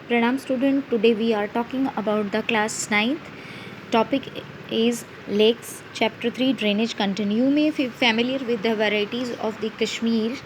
Pranam student, today we are talking about the class 9th. Topic is lakes. Chapter 3 drainage. Continue. You may be familiar with the varieties of the Kashmir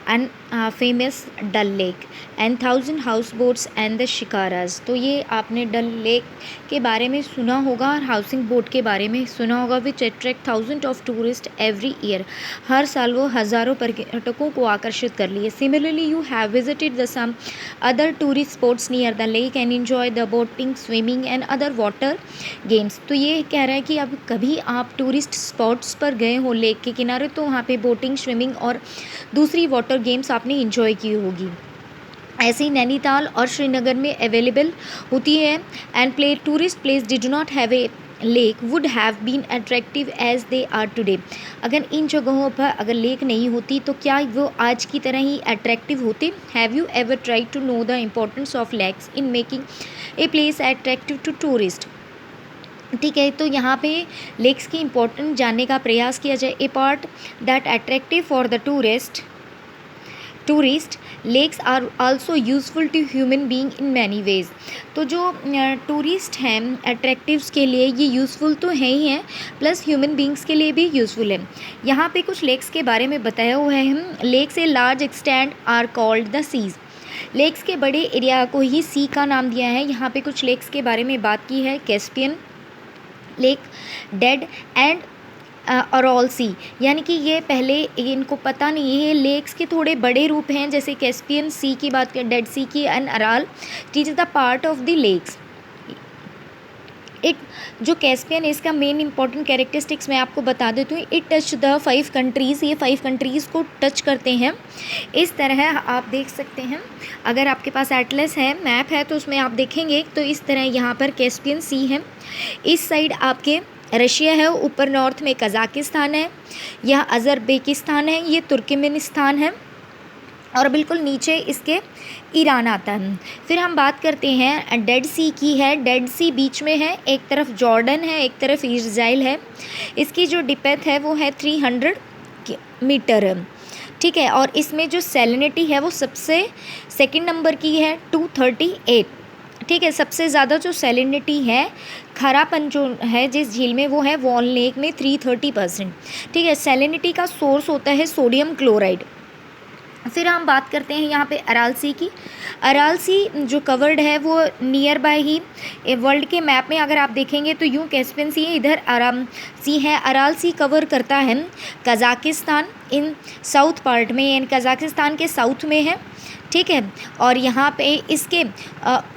and famous Dal Lake and thousand houseboats and the shikaras. तो ये आपने डल lake के बारे में सुना होगा और housing boat के बारे में सुना होगा which attract thousand of tourist every year. हर साल वो हज़ारों पर्यटकों को आकर्षित कर लिए. Similarly you have visited the some other tourist spots near the lake and enjoy the boating swimming and other water games. तो ये कह रहा है कि अब कभी आप टूरिस्ट स्पॉट्स पर गए हो लेक के किनारे तो वहाँ पे बोटिंग स्विमिंग और दूसरी वाटर गेम्स आपने इंजॉय की होगी. ऐसे ही नैनीताल और श्रीनगर में अवेलेबल होती है. And tourist place did not have a lake would have been attractive as they are today. अगर इन जगहों पर अगर लेक नहीं होती तो क्या वो आज की तरह ही अट्रैक्टिव होते. Have you ever try to know the importance of lakes in making a place attractive to tourist. ठीक है, तो यहाँ पे लेक्स की इम्पोर्टेंस जानने का प्रयास किया जाए. Apart that attractive for the tourist lakes are also useful to human being in many ways. तो जो टूरिस्ट हैं अट्रैक्टिव्स के लिए ये यूज़फुल तो है ही हैं प्लस ह्यूमन बीइंग्स के लिए भी यूज़फुल है. यहाँ पे कुछ लेक्स के बारे में बताया हुआ है. Lakes a large extent are called the seas. Lakes के बड़े एरिया को ही सी का नाम दिया है. यहाँ पे कुछ लेक्स के बारे में बात की है. Caspian lake, dead and Aral sea. यानी कि ये पहले इनको पता नहीं है. ये लेक्स के थोड़े बड़े रूप हैं जैसे कैस्पियन सी की बात करें, डेड सी की and Aral. It is the part of the lakes. It जो कैस्पियन है इसका मेन इंपॉर्टेंट कैरेक्टरिस्टिक्स मैं आपको बता देती हूँ. It touch the 5 countries. ये 5 कंट्रीज़ को टच करते हैं. इस तरह आप देख सकते हैं अगर आपके पास एटलस है मैप है तो उसमें आप देखेंगे तो इस तरह यहाँ पर कैस्पियन सी है. इस साइड आपके रशिया है, ऊपर नॉर्थ में कज़ाकिस्तान है, यह अज़रबेकिस्तान है, ये तुर्कमेनिस्तान है और बिल्कुल नीचे इसके ईरान आता है. फिर हम बात करते हैं डेड सी की है. डेड सी बीच में है, एक तरफ जॉर्डन है एक तरफ इज़राइल है. इसकी जो डिपेथ है वो है 300 मीटर. ठीक है, और इसमें जो सैलिनिटी है वो सबसे सेकंड नंबर की है 238. ठीक है, सबसे ज़्यादा जो सैलिनिटी है खारापन जो है जिस झील में वो है वॉल लेक में 330%. ठीक है, सैलिनिटी का सोर्स होता है सोडियम क्लोराइड. फिर हम बात करते हैं यहाँ पे अराल सी की. अराल सी जो कवर्ड है वो नियर बाय ही वर्ल्ड के मैप में अगर आप देखेंगे तो यूँ कैस्पियन सी है, इधर अराम सी है. अराल सी कवर करता है कज़ाकिस्तान इन साउथ पार्ट में यानी कज़ाकिस्तान के साउथ में है. ठीक है, और यहाँ पे इसके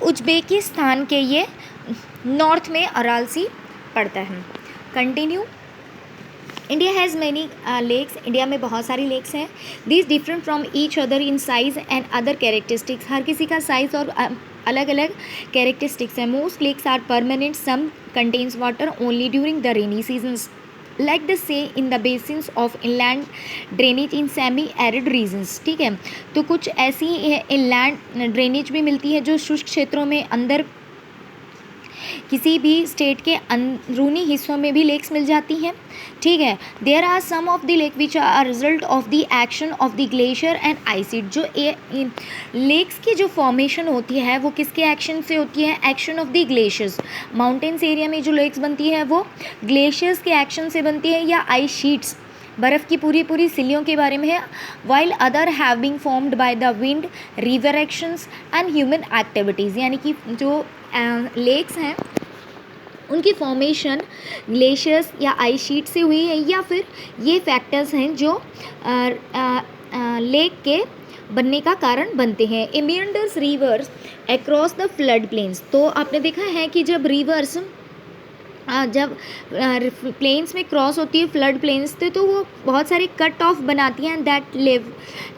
उज़्बेकिस्तान के ये नॉर्थ में अराल सी पड़ता है. Continue. India has many lakes. India में बहुत सारी लेक्स हैं. These different from each other in size and other characteristics. हर किसी का साइज़ और अलग अलग कैरेक्टरिस्टिक्स हैं. Most lakes are permanent. Some contains water only during the rainy seasons like the say in the basins of inland drainage in semi arid regions. ठीक है, तो कुछ ऐसी inland ड्रेनेज भी मिलती है जो शुष्क क्षेत्रों में अंदर किसी भी स्टेट के अंदरूनी हिस्सों में भी लेक्स मिल जाती हैं. ठीक है, there are some of the lake which are result of the action of the glacier and iced. जो लेक्स की जो फॉर्मेशन होती है वो किसके एक्शन से होती है? Action of the glaciers. Mountains area में जो लेक्स बनती है वो ग्लेशियर्स के एक्शन से बनती है या आइस शीट्स बर्फ़ की पूरी सिलियों के बारे में है. While other have been formed by the wind river actions and human activities. यानी कि जो लेक्स हैं उनकी फॉर्मेशन ग्लेशियर्स या आइस शीट से हुई है या फिर ये फैक्टर्स हैं जो लेक के बनने का कारण बनते हैं. A meanders rivers across the flood plains. तो आपने देखा है कि जब रिवर्स जब प्लेन्स में क्रॉस होती है फ्लड प्लेन्स से तो वो बहुत सारे कट ऑफ बनाती हैं that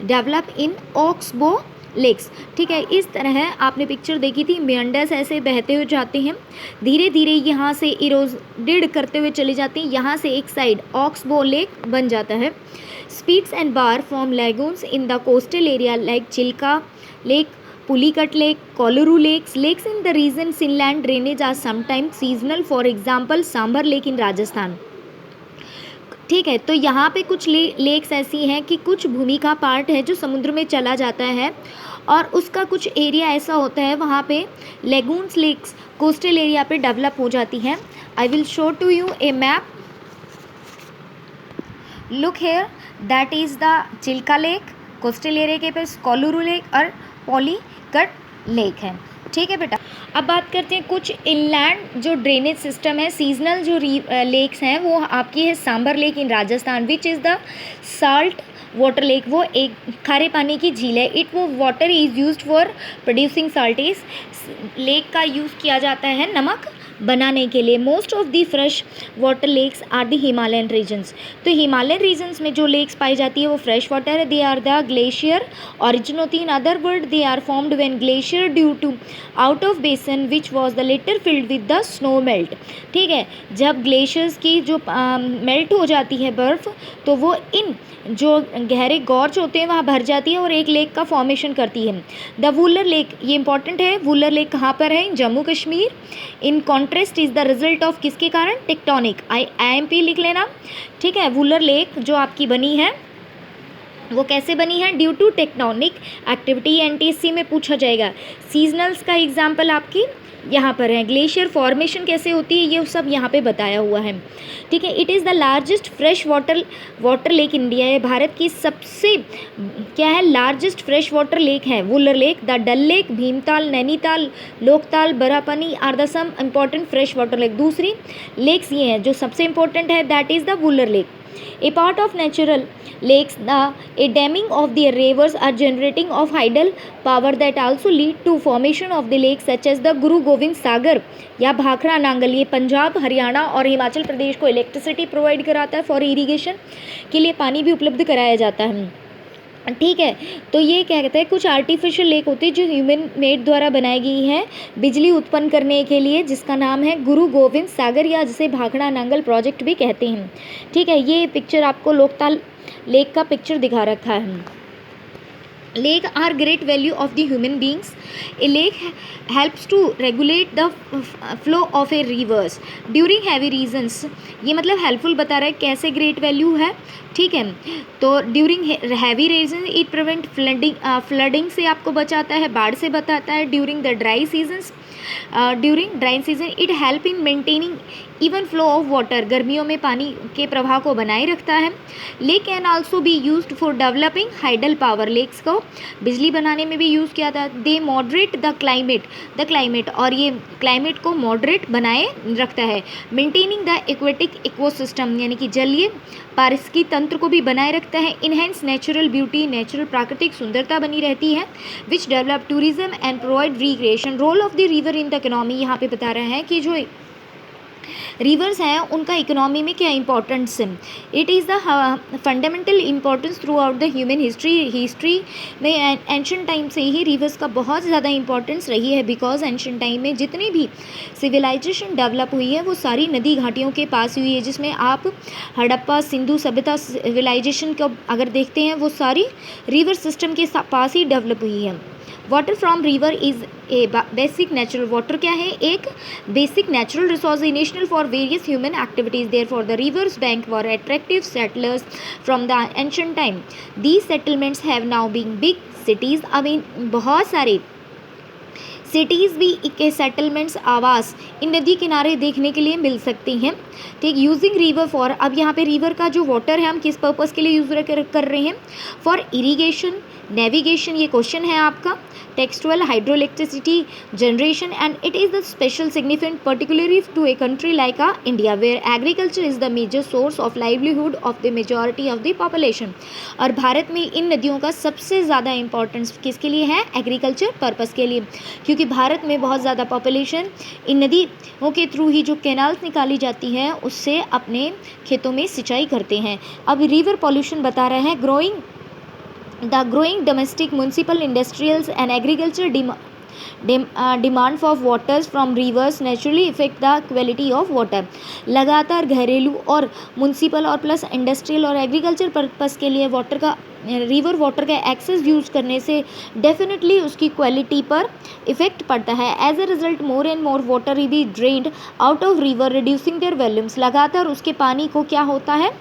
develop in oxbow lakes. ठीक है, इस तरह आपने पिक्चर देखी थी. मेंडर्स ऐसे बहते हुए जाते हैं, धीरे धीरे यहाँ से इरोडेड करते हुए चले जाते हैं. यहाँ से एक साइड ऑक्सबो लेक बन जाता है. Spits and bar form lagoons in the coastal area like Chilka lake, Pulicat lake, Kolleru lakes. Lakes in the region's inland drainage are sometimes seasonal. For example, Sambar Lake in Rajasthan. ठीक है, तो यहाँ पे कुछ lakes ऐसी हैं कि कुछ भूमि का पार्ट है जो समुद्र में चला जाता है और उसका कुछ एरिया ऐसा होता है वहाँ पे लेगून्स लेक्स कोस्टल एरिया पे डेवलप हो जाती हैं। I will show to you a map. Look here, that is the Chilka lake. Coastal area के पास कोलुरु लेक और पॉलीकट लेक है। ठीक है बेटा, अब बात करते हैं कुछ इनलैंड जो ड्रेनेज सिस्टम है, सीजनल जो लेक्स हैं वो आपकी है Sambhar lake in Rajasthan which is the salt water lake. वो एक खारे पानी की झील है। इट वो water is used for producing salt. इस लेक का यूज़ किया जाता है नमक बनाने के लिए। Most of the fresh water lakes are the Himalayan regions. तो हिमालयन रीजन्स में जो लेक्स पाई जाती है वो फ्रेश वाटर है। They are the glacier origin होती है। In other word they are formed when glacier due to out of basin which was the later filled with the snow melt. ठीक है, जब ग्लेशियर्स की जो मेल्ट हो जाती है बर्फ़, तो वो इन जो गहरे गॉर्ज होते हैं वहाँ भर जाती है और एक लेक का फॉर्मेशन करती है। द वुलर लेक, ये इंपॉर्टेंट है, वुलर लेक कहाँ पर है? Jammu Kashmir. In contrast is the result of किसके कारण? टेक्टोनिक। IMP लिख लेना। ठीक है, वुलर लेक जो आपकी बनी है वो कैसे बनी है? Due to tectonic activity. NTSC में पूछा जाएगा। सीजनल्स का एग्जाम्पल आपकी यहाँ पर है। ग्लेशियर फॉर्मेशन कैसे होती है ये सब यहाँ पे बताया हुआ है। ठीक है, it is the largest fresh water lake India है। भारत की सबसे क्या है? लार्जेस्ट फ्रेश वाटर लेक है Wular lake. The Dal lake, Bhimtal, Nainital, Loktal, Barapani are the some important fresh water lake. दूसरी लेक्स ये हैं जो सबसे इम्पोर्टेंट है, that is the Wular lake. A part of natural lakes, a damming of the rivers are generating of tidal power that also lead to formation of the lakes such as the गुरु गोविंद सागर या भाखड़ा नांगल। ये पंजाब, हरियाणा और हिमाचल प्रदेश को electricity provide कराता है। For irrigation के लिए पानी भी उपलब्ध कराया जाता है। ठीक है, तो ये क्या कहते हैं? कुछ आर्टिफिशियल लेक होती है जो ह्यूमन मेड द्वारा बनाई गई है बिजली उत्पन्न करने के लिए, जिसका नाम है गुरु गोविंद सागर या जिसे भाखड़ा नांगल प्रोजेक्ट भी कहते हैं। ठीक है, ये पिक्चर आपको लोकताल लेक का पिक्चर दिखा रखा है। Lake are great value of the human beings. A lake helps to regulate the flow of a rivers during heavy seasons. ये मतलब हेल्पफुल बता रहा है कैसे ग्रेट वैल्यू है। ठीक है, तो ड्यूरिंग हैवी रेजन इट प्रिवेंट फ्लडिंग से आपको बचाता है, बाढ़ से बचाता है। During the dry season it help in maintaining even flow of water, गर्मियों में पानी के प्रवाह को बनाए रखता है। Lake can also be used for developing hydel power, lakes को बिजली बनाने में भी यूज़ किया था। दे मॉडरेट द क्लाइमेट और ये क्लाइमेट को मॉडरेट बनाए रखता है। मेंटेनिंग द एक्वेटिक इकोसिस्टम यानी कि जलीय पारिस्थितिकी तंत्र को भी बनाए रखता है। इनहेंस नेचुरल ब्यूटी, नेचुरल प्राकृतिक सुंदरता बनी रहती है। Which develop tourism and provide recreation. Role of the river in the economy, यहाँ पे बता रहा है कि जो रिवर्स हैं उनका इकोनॉमी में क्या इंपॉर्टेंस है। It is the fundamental importance through out the human history में एंशंट टाइम से ही रिवर्स का बहुत ज़्यादा इंपॉर्टेंस रही है। बिकॉज एंशंट टाइम में जितनी भी सिविलाइजेशन डेवलप हुई है वो सारी नदी घाटियों के पास हुई है, जिसमें आप हड़प्पा सिंधु सभ्यता सिविलाइजेशन को अगर देखते हैं वो सारी रिवर सिस्टम के पास ही डेवलप हुई है। Water from river is a basic natural, water क्या है? एक basic natural resource national for various human activities. Therefore the rivers bank were attractive settlers from the ancient time. These settlements have now been big cities. अब बहुत सारे cities भी के settlements, आवास इन नदी किनारे देखने के लिए मिल सकती हैं। ठीक, यूजिंग रिवर फॉर, अब यहाँ पे रिवर का जो वाटर है हम किस पर्पज़ के लिए यूज़ कर रहे हैं? फॉर इरीगेशन, नेविगेशन, ये क्वेश्चन है आपका। Textual, hydroelectricity generation and it is the special significant particularly to a country like India where agriculture is the major source of livelihood of the majority of the population. और भारत में इन नदियों का सबसे ज़्यादा importance किसके लिए है? एग्रीकल्चर पर्पज़ के लिए, क्योंकि भारत में बहुत ज़्यादा पॉपुलेशन इन नदियों के थ्रू ही जो कैनाल्स निकाली जाती हैं उससे अपने खेतों में सिंचाई करते हैं। अब रिवर पॉल्यूशन बता रहे हैं। The growing domestic, municipal, industrial and agricultural demand for waters from rivers naturally affect the quality of water। लगातार घरेलू और म्यूनसिपल और प्लस इंडस्ट्रियल और एग्रीकल्चर पर्पस के लिए वाटर का रिवर वाटर का एक्सेस यूज़ करने से डेफिनेटली उसकी क्वालिटी पर इफ़ेक्ट पड़ता है। As a result more and more water will be drained out of river reducing their volumes. लगातार उसके पानी को क्या होता है,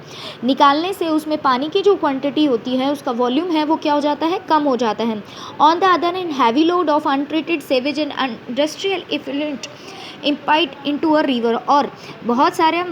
निकालने से उसमें पानी की जो क्वांटिटी होती है, उसका वॉल्यूम है वो क्या हो जाता है, कम हो जाता है। On the other hand heavy load of untreated sewage and industrial effluent emptied into a river, और बहुत सारे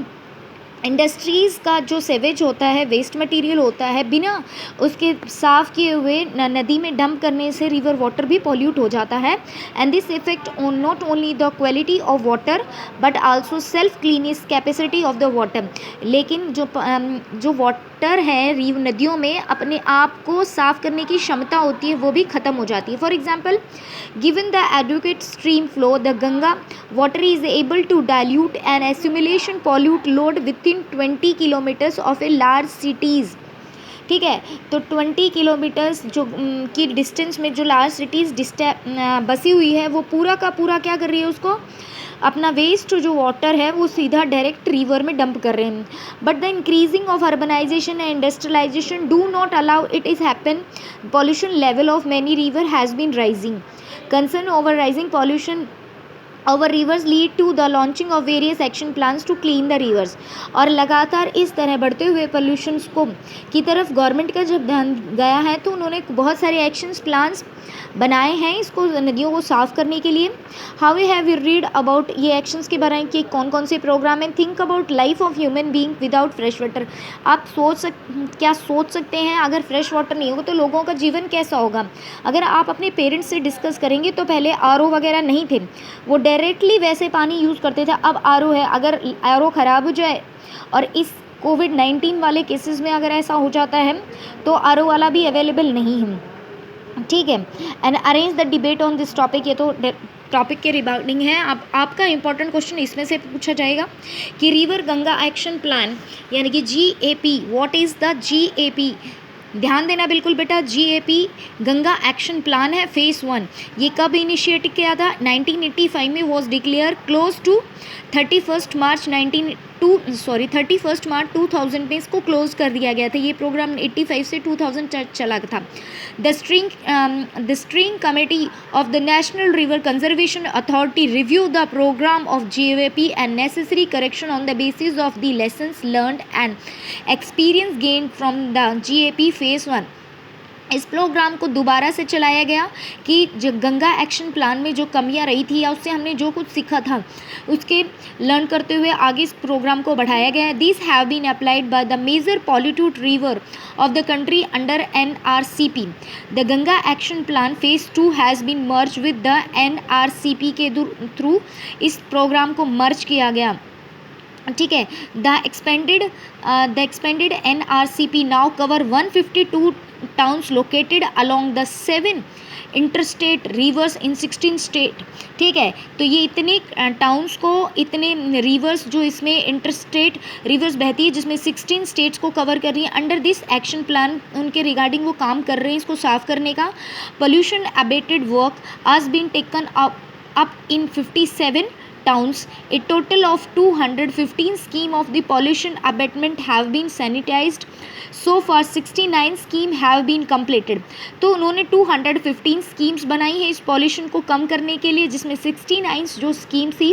इंडस्ट्रीज़ का जो सेवेज होता है, वेस्ट मटेरियल होता है, बिना उसके साफ़ किए हुए नदी में डंप करने से रिवर वाटर भी पॉल्यूट हो जाता है। And this effect on not only the quality of water but also self cleaning capacity of the water. लेकिन जो वाटर है नदियों में अपने आप को साफ़ करने की क्षमता होती है वो भी ख़त्म हो जाती है। For example, given the adequate stream flow, the Ganga water is able to dilute and accumulation pollute load within 20 kilometers of a large cities। ठीक है, तो 20 किलोमीटर्स जो की डिस्टेंस में जो लार्ज सिटीज़ बसी हुई है वो पूरा का पूरा क्या कर रही है, उसको अपना वेस्ट जो वाटर है वो सीधा डायरेक्ट रिवर में डंप कर रहे हैं। But the increasing of urbanisation and industrialisation do not allow it is happen. Pollution level of many river has been rising. Concern over rising pollution our rivers lead to the launching of various action plans to clean the rivers। और लगातार इस तरह बढ़ते हुए pollutions को की तरफ government का जब ध्यान गया है तो उन्होंने बहुत सारे एक्शंस प्लान्स बनाए हैं इसको नदियों को साफ़ करने के लिए। How we have read about ये एक्शंस के बारे में कि कौन कौन से प्रोग्राम हैं। Think about life of human being without fresh water. आप क्या सोच सकते हैं अगर फ्रेश वाटर नहीं होगा तो लोगों का जीवन कैसा होगा। अगर आप अपने पेरेंट्स से डिस्कस करेंगे तो पहले आरओ वगैरह नहीं थे, वो डायरेक्टली वैसे पानी यूज़ करते थे। अब आरओ है, अगर आरओ ख़राब हो जाए और इस कोविड-19 वाले केसेस में अगर ऐसा हो जाता है तो आरओ वाला भी अवेलेबल नहीं है। ठीक है, and arrange the debate on this topic. ये तो टॉपिक के रिगार्डिंग है। आपका इंपॉर्टेंट क्वेश्चन इसमें से पूछा जाएगा कि रिवर गंगा एक्शन प्लान यानी कि GAP, what is the GAP। ध्यान देना बिल्कुल बेटा, GAP गंगा एक्शन प्लान है फेज़ 1। ये कब इनिशिएट किया था, 1985 में वॉज डिक्लेयर क्लोज टू 31 मार्च 2000 में इसको क्लोज कर दिया गया था। ये प्रोग्राम 85 से 2000 चला था। The steering committee of the national river conservation authority review the programme of GAP and necessary correction on the basis of the lessons learned and experience gained from the GAP phase 1। इस programme को दोबारा से चलाया गया कि जो Ganga action plan में जो कमियां रही थी या उससे हमने जो कुछ सीखा था उसके लर्न करते हुए आगे इस प्रोग्राम को बढ़ाया गया है। This have been applied by the major polluted river of the country under NRCP। The Ganga action plan phase 2 has been merge with the NRCP के थ्रू इस प्रोग्राम को मर्ज किया गया। ठीक है, the expanded NRCP now cover 152 towns located along the 7 interstate rivers in 16 state. ठीक है, तो ये इतने टाउन्स को, इतने रिवर्स जो इसमें इंटरस्टेट रिवर्स बहती है जिसमें 16 स्टेट्स को कवर कर रही है। अंडर दिस एक्शन प्लान उनके रिगार्डिंग वो काम कर रहे हैं इसको साफ़ करने का। Pollution abated work has been taken up in 57 towns. A total of 215 scheme of the pollution abatement have been sanitized. So far 69 scheme have been completed. तो उन्होंने 215 स्कीम्स बनाई है इस पॉल्यूशन को कम करने के लिए, जिसमें 69 जो स्कीम्स थी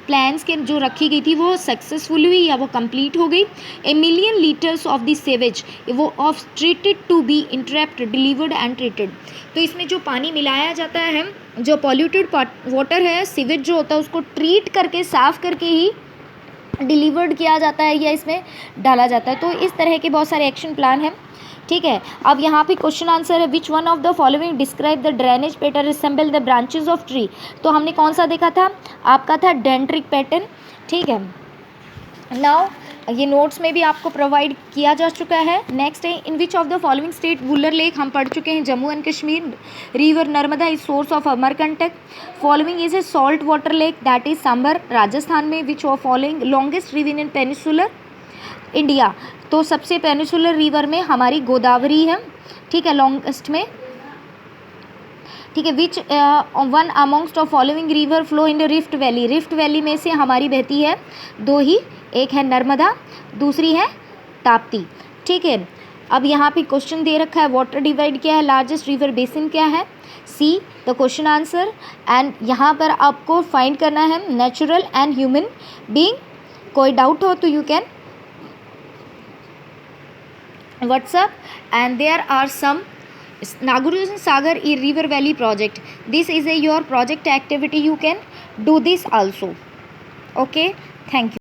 प्लान्स के जो रखी गई थी वो सक्सेसफुल हुई या वो कंप्लीट हो गई। A million liters of the sewage वो of treated to be entrapped delivered and treated. तो इसमें जो पानी मिलाया जाता है, जो पॉल्यूटेड वाटर है, सीवेज जो होता है उसको ट्रीट करके साफ़ करके ही डिलीवर्ड किया जाता है या इसमें डाला जाता है। तो इस तरह के बहुत सारे एक्शन प्लान हैं। ठीक है, अब यहाँ पे क्वेश्चन आंसर है which one of the following describe the drainage pattern resemble the branches of tree. तो हमने कौन सा देखा था, आपका था डेंड्रिक पैटर्न। ठीक है, नाउ ये नोट्स में भी आपको प्रोवाइड किया जा चुका है। नेक्स्ट है in which of the following state Wular lake, हम पढ़ चुके हैं Jammu and Kashmir. River Narmada is source of Amarkantak. Following is a salt water lake that is Sambhar Rajasthan में। Which of following longest river in peninsular India. तो सबसे पेनिसुलर रिवर में हमारी गोदावरी है। ठीक है, लॉन्गेस्ट में। ठीक है, which one amongst of following river flow in the rift valley. Rift valley में से हमारी बहती है दो ही, एक है नर्मदा, दूसरी है ताप्ती। ठीक है, अब यहाँ पे क्वेश्चन दे रखा है वाटर डिवाइड क्या है, लार्जेस्ट रिवर बेसिन क्या है, see the question answer. And यहाँ पर आपको फाइंड करना है नेचुरल एंड ह्यूमन बीइंग। कोई डाउट हो तो you can WhatsApp, and there are some Nagarjuna Sagar River Valley project. This is your project activity. You can do this also. Okay, thank you.